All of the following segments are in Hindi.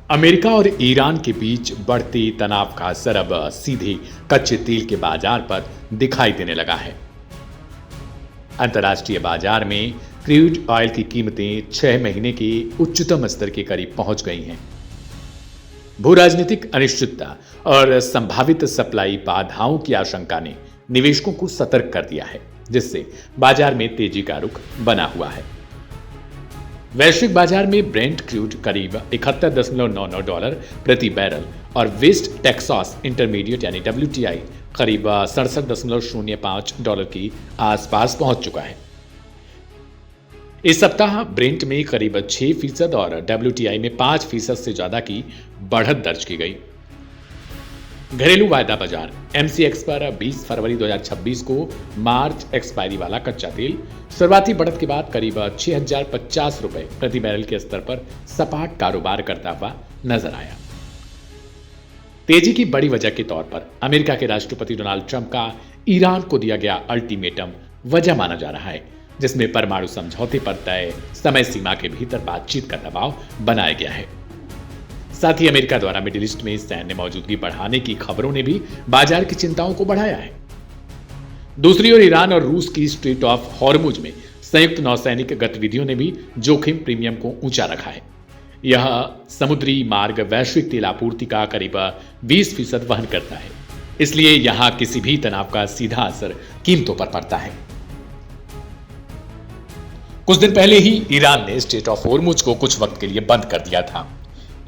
अमेरिका और ईरान के बीच बढ़ते तनाव का असर अब सीधे कच्चे तेल के बाजार पर दिखाई देने लगा है। अंतर्राष्ट्रीय बाजार में क्रूड ऑयल की कीमतें 6 महीने के उच्चतम स्तर के करीब पहुंच गई हैं। भू-राजनीतिक अनिश्चितता और संभावित सप्लाई बाधाओं की आशंका ने निवेशकों को सतर्क कर दिया है, जिससे बाजार में तेजी का रुख बना हुआ है। वैश्विक बाजार में ब्रेंट क्रूड करीब 71.99 डॉलर प्रति बैरल और वेस्ट टेक्सास इंटरमीडिएट यानी WTI करीब 67.05 डॉलर की आसपास पहुंच चुका है। इस सप्ताह ब्रेंट में करीब 6% और WTI में 5% से ज्यादा की बढ़त दर्ज की गई। घरेलू वायदा बाजार MCX पर 20 फरवरी 2026 को मार्च एक्सपायरी वाला कच्चा तेल शुरुआती बढ़त के बाद करीब 6,050 रुपए प्रति बैरल के स्तर पर सपाट कारोबार करता हुआ नजर आया। तेजी की बड़ी वजह के तौर पर अमेरिका के राष्ट्रपति डोनाल्ड ट्रंप का ईरान को दिया गया अल्टीमेटम वजह माना जा रहा है, जिसमें परमाणु समझौते पर तय समय सीमा के भीतर बातचीत का दबाव बनाया गया है। साथ ही अमेरिका द्वारा मिडिल ईस्ट में सैन्य मौजूदगी बढ़ाने की खबरों ने भी बाजार की चिंताओं को बढ़ाया है। दूसरी ओर ईरान और रूस की स्ट्रेट ऑफ हॉर्मुज में संयुक्त नौसैनिक गतिविधियों ने भी जोखिम प्रीमियम को ऊंचा रखा है। यह समुद्री मार्ग वैश्विक तेल आपूर्ति का करीब 20% वहन करता है, इसलिए यहां किसी भी तनाव का सीधा असर कीमतों पर पड़ता है। कुछ दिन पहले ही ईरान ने स्ट्रेट ऑफ हॉर्मुज को कुछ वक्त के लिए बंद कर दिया था।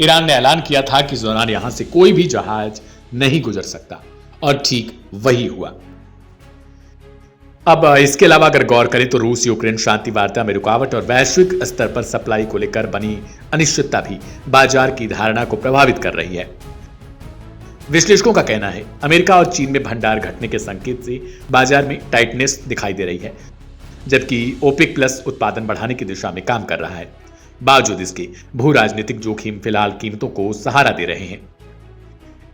ईरान ने ऐलान किया था कि इस दौरान यहां से कोई भी जहाज नहीं गुजर सकता, और ठीक वही हुआ। अब इसके अलावा अगर गौर करें तो रूस यूक्रेन शांति वार्ता में रुकावट और वैश्विक स्तर पर सप्लाई को लेकर बनी अनिश्चितता भी बाजार की धारणा को प्रभावित कर रही है। विश्लेषकों का कहना है अमेरिका और चीन में भंडार घटने के संकेत से बाजार में टाइटनेस दिखाई दे रही है, जबकि ओपेक प्लस उत्पादन बढ़ाने की दिशा में काम कर रहा है। बावजूद इसके भू राजनीतिक जोखिम फिलहाल कीमतों को सहारा दे रहे हैं।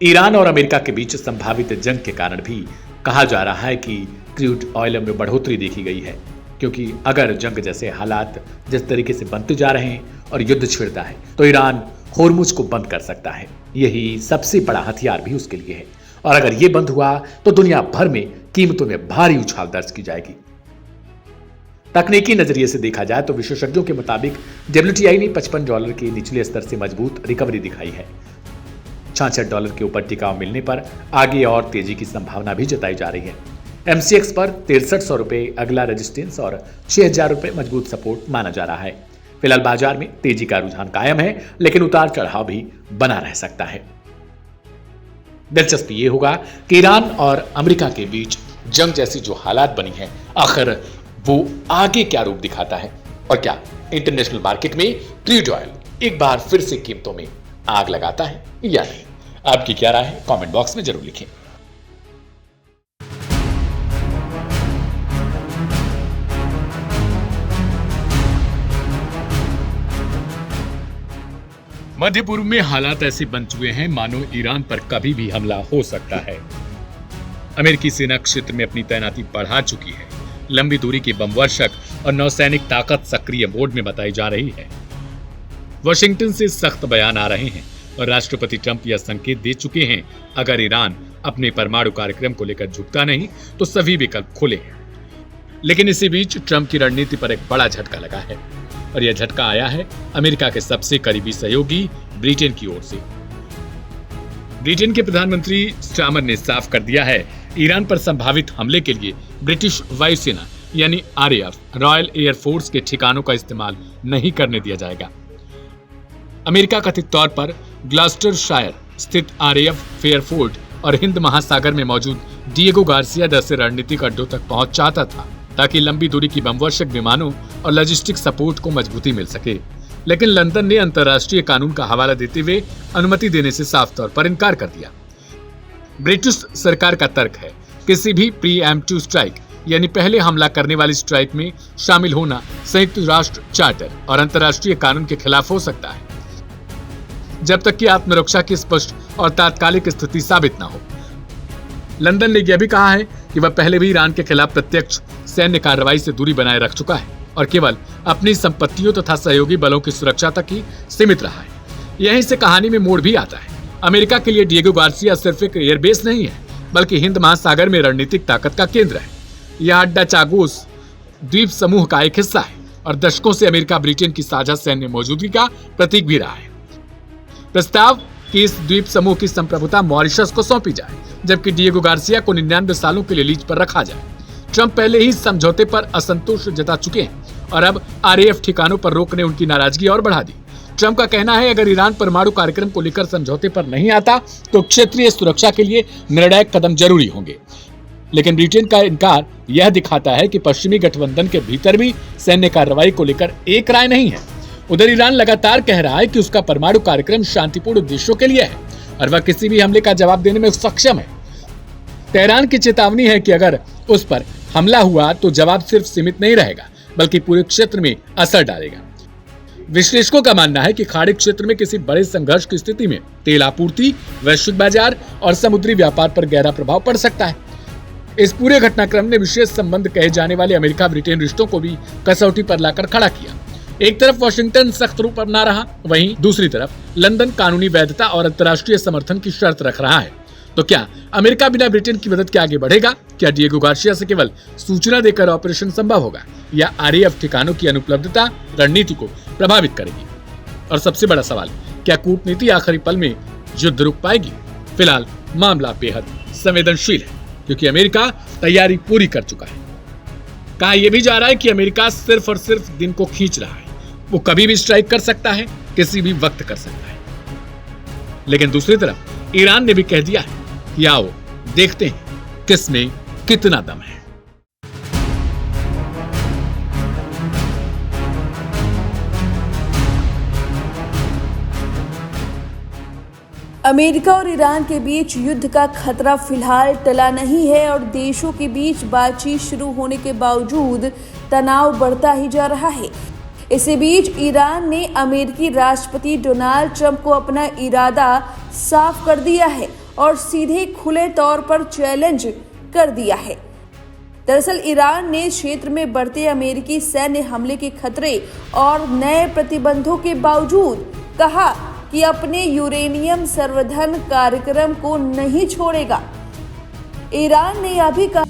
ईरान और अमेरिका के बीच संभावित जंग के कारण भी कहा जा रहा है कि क्रूड ऑयल में बढ़ोतरी देखी गई है, क्योंकि अगर जंग जैसे हालात जिस तरीके से बनते जा रहे हैं और युद्ध छिड़ता है तो ईरान होर्मुज को बंद कर सकता है। यही सबसे बड़ा हथियार भी उसके लिए है, और अगर ये बंद हुआ तो दुनिया भर में कीमतों में भारी उछाल दर्ज की जाएगी। तकनीकी नजरिए से देखा जाए तो विशेषज्ञों के मुताबिक WTI ने 55 डॉलर के निचले स्तर से मजबूत रिकवरी दिखाई है। 66 डॉलर के ऊपर टिकाव मिलने पर आगे और तेजी की संभावना भी जताई जा रही है। MCX पर 6300 रुपए अगला रेजिस्टेंस और 6000 रुपए मजबूत सपोर्ट माना जा रहा है। फिलहाल बाजार में तेजी का रुझान कायम है, लेकिन उतार चढ़ाव भी बना रह सकता है। दिलचस्प ये होगा कि ईरान और अमेरिका के बीच जंग जैसी जो हालात बनी है, आखिर वो आगे क्या रूप दिखाता है, और क्या इंटरनेशनल मार्केट में क्रूड ऑयल एक बार फिर से कीमतों में आग लगाता है या नहीं। आपकी क्या राय है, कमेंट बॉक्स में जरूर लिखें। मध्य पूर्व में हालात ऐसे बन चुके हैं मानो ईरान पर कभी भी हमला हो सकता है। अमेरिकी सेना क्षेत्र में अपनी तैनाती बढ़ा चुकी है। लंबी दूरी के बम वर्षक और नौसैनिक ताकत सक्रिय मोड में बताई जा रही है। वाशिंगटन से सख्त बयान आ रहे हैं और राष्ट्रपति ट्रंप यह संकेत दे चुके हैं, अगर ईरान अपने परमाणु कार्यक्रम को लेकर झुकता नहीं तो सभी विकल्प खुले हैं। लेकिन इसी बीच ट्रंप की रणनीति पर एक बड़ा झटका लगा है, और यह झटका आया है अमेरिका के सबसे करीबी सहयोगी ब्रिटेन की ओर से। ब्रिटेन के प्रधानमंत्री स्टामर ने साफ कर दिया है, ईरान पर संभावित हमले के लिए ब्रिटिश वायुसेना यानी RAF रॉयल एयर फोर्स के ठिकानों का इस्तेमाल नहीं करने दिया जाएगा। अमेरिका कथित तौर पर ग्लास्टरशायर स्थित RAF फेयरफोर्ट और हिंद महासागर में मौजूद डिएगो गार्सिया जैसे रणनीतिक अड्डों तक पहुंच चाहता था, ताकि लंबी दूरी की बमवर्षक विमानों और लॉजिस्टिक सपोर्ट को मजबूती मिल सके। लेकिन लंदन ने अंतर्राष्ट्रीय कानून का हवाला देते हुए अनुमति देने से साफ तौर पर इनकार कर दिया। ब्रिटिश सरकार का तर्क है, किसी भी प्रीएम्प्टिव स्ट्राइक यानी पहले हमला करने वाली स्ट्राइक में शामिल होना संयुक्त राष्ट्र चार्टर और अंतर्राष्ट्रीय कानून के खिलाफ हो सकता है, जब तक कि आत्मरक्षा की स्पष्ट और तात्कालिक स्थिति साबित न हो। लंदन ने यह भी कहा है कि वह पहले भी ईरान के खिलाफ प्रत्यक्ष सैन्य कार्रवाई से दूरी बनाए रख चुका है और केवल अपनी संपत्तियों तथा सहयोगी बलों की सुरक्षा तक ही सीमित रहा है। यहीं से कहानी में मोड़ भी आता है। अमेरिका के लिए डिएगो गार्सिया सिर्फ एक एयरबेस नहीं है, बल्कि हिंद महासागर में रणनीतिक ताकत का केंद्र है। यह अड्डा चागोस द्वीप समूह का एक हिस्सा है और दशकों से अमेरिका ब्रिटेन की साझा सैन्य मौजूदगी का प्रतीक भी रहा है। प्रस्ताव कि इस द्वीप समूह की संप्रभुता मॉरिशस को सौंपी जाए, जबकि डिएगो गार्सिया को 99 सालों के लिए लीज पर रखा जाए। ट्रंप पहले ही समझौते पर असंतोष जता चुके हैं और अब आरएएफ ठिकानों पर रोक ने उनकी नाराजगी और बढ़ा दी। ट्रंप का कहना है, अगर ईरान परमाणु कार्यक्रम को लेकर समझौते पर नहीं आता तो क्षेत्रीय सुरक्षा के लिए निर्णायक कदम जरूरी होंगे। लेकिन ब्रिटेन का इनकार यह दिखाता है कि पश्चिमी गठबंधन के भीतर भी सैन्य कार्रवाई को लेकर एक राय नहीं है। उधर ईरान लगातार कह रहा है कि उसका परमाणु कार्यक्रम शांतिपूर्ण उद्देश्यों के लिए है और वह किसी भी हमले का जवाब देने में सक्षम है। तेहरान की चेतावनी है कि अगर उस पर हमला हुआ तो जवाब सिर्फ सीमित नहीं रहेगा, बल्कि पूरे क्षेत्र में असर डालेगा। विश्लेषकों का मानना है कि खाड़ी क्षेत्र में किसी बड़े संघर्ष की स्थिति में तेल आपूर्ति, वैश्विक बाजार और समुद्री व्यापार पर गहरा प्रभाव पड़ सकता है। इस पूरे घटनाक्रम ने विशेष संबंध कहे जाने वाले अमेरिका ब्रिटेन रिश्तों को भी कसौटी पर लाकर खड़ा किया। एक तरफ वॉशिंगटन सख्त रूप अपना रहा, वहीं दूसरी तरफ लंदन कानूनी वैधता और अंतर्राष्ट्रीय समर्थन की शर्त रख रहा है। तो क्या अमेरिका बिना ब्रिटेन की मदद के आगे बढ़ेगा? क्या डिएगो गार्सिया से केवल सूचना देकर ऑपरेशन संभव होगा, या आरएएफ ठिकानों की अनुपलब्धता रणनीति को प्रभावित करेगी? और सबसे बड़ा सवाल, क्या कूटनीति आखिरी पल में युद्ध रुक पाएगी? फिलहाल मामला बेहद संवेदनशील है, क्योंकि अमेरिका तैयारी पूरी कर चुका है। कहा यह भी जा रहा है कि अमेरिका सिर्फ और सिर्फ दिन को खींच रहा है। वो कभी भी स्ट्राइक कर सकता है, किसी भी वक्त कर सकता है। लेकिन दूसरी तरफ ईरान ने भी कह दिया है कि आओ देखते हैं किसमें कितना दम है। अमेरिका और ईरान के बीच युद्ध का खतरा फिलहाल टला नहीं है और देशों के बीच बातचीत शुरू होने के बावजूद तनाव बढ़ता ही जा रहा है। इसी बीच ईरान ने अमेरिकी राष्ट्रपति डोनाल्ड ट्रंप को अपना इरादा साफ कर दिया है और सीधे खुले तौर पर चैलेंज कर दिया है। दरअसल ईरान ने क्षेत्र में बढ़ते अमेरिकी सैन्य हमले के खतरे और नए प्रतिबंधों के बावजूद कहा कि अपने यूरेनियम संवर्धन कार्यक्रम को नहीं छोड़ेगा। ईरान ने यह भी कहा